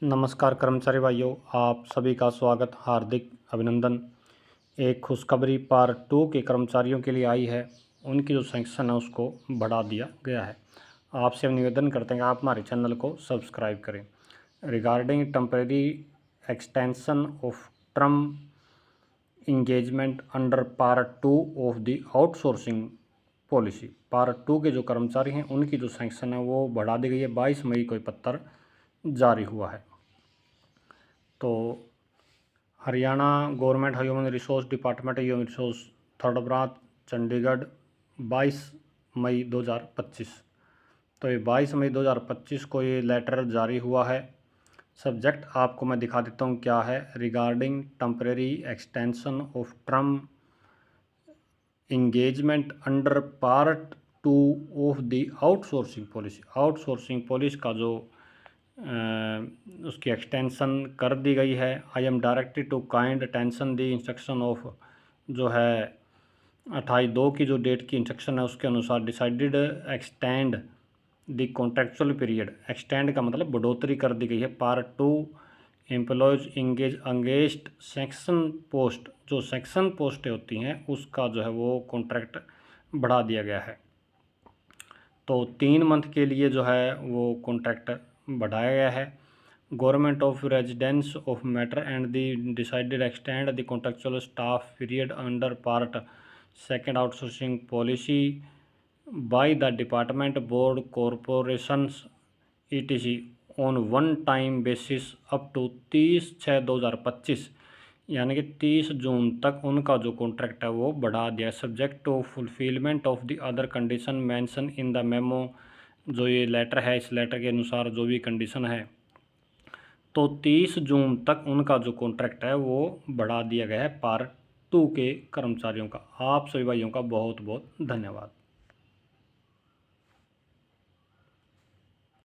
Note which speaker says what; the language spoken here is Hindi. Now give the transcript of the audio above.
Speaker 1: नमस्कार कर्मचारी भाइयों, आप सभी का स्वागत, हार्दिक अभिनंदन। एक खुशखबरी पार्ट 2 के कर्मचारियों के लिए आई है। उनकी जो सैंक्शन है उसको बढ़ा दिया गया है। आपसे हम निवेदन करते हैं कि आप हमारे चैनल को सब्सक्राइब करें। Regarding temporary extension of term engagement under part 2 of the outsourcing policy, part 2 के जो कर्मचारी हैं उनकी जो सैंक्शन है वो बढ़ा दी गई है। 22 मई को ये पत्र जारी हुआ है। तो Haryana government human resource department human resource third branch Chandigarh 22 मई 2025। तो ये 22 मई 2025 को ये लेटर जारी हुआ है। सब्जेक्ट आपको मैं दिखा देता हूँ क्या है। Regarding temporary extension of term engagement under part 2 of the outsourcing policy. Outsourcing policy का जो उसकी एक्सटेंशन कर दी गई है। I am directed to kind attention the instruction of जो है 28/2 की जो डेट की इंस्ट्रक्शन है उसके अनुसार decided extend the contractual period. Extend का मतलब बढ़ोतरी कर दी गई है। Part 2 employees engaged section post, जो सेक्शन पोस्टें होती हैं उसका जो है वो कॉन्ट्रैक्ट बढ़ा दिया गया है। तो 3 मंथ के लिए जो है वो कॉन्ट्रैक्ट बढ़ाया गया है। Government of residence of matter and the decided extend the contractual staff period under part 2 outsourcing policy by the department board corporations ETC on one time basis up to 30/6/2025, यानी कि 30 जून तक उनका जो कॉन्ट्रैक्ट है वो बढ़ा दिया, subject to fulfilment of the other condition mention in the memo. जो ये लेटर है इस लेटर के अनुसार जो भी कंडीशन है तो 30 जून तक उनका जो कॉन्ट्रैक्ट है वो बढ़ा दिया गया है पार्ट 2 के कर्मचारियों का। आप सभी भाइयों का बहुत बहुत धन्यवाद।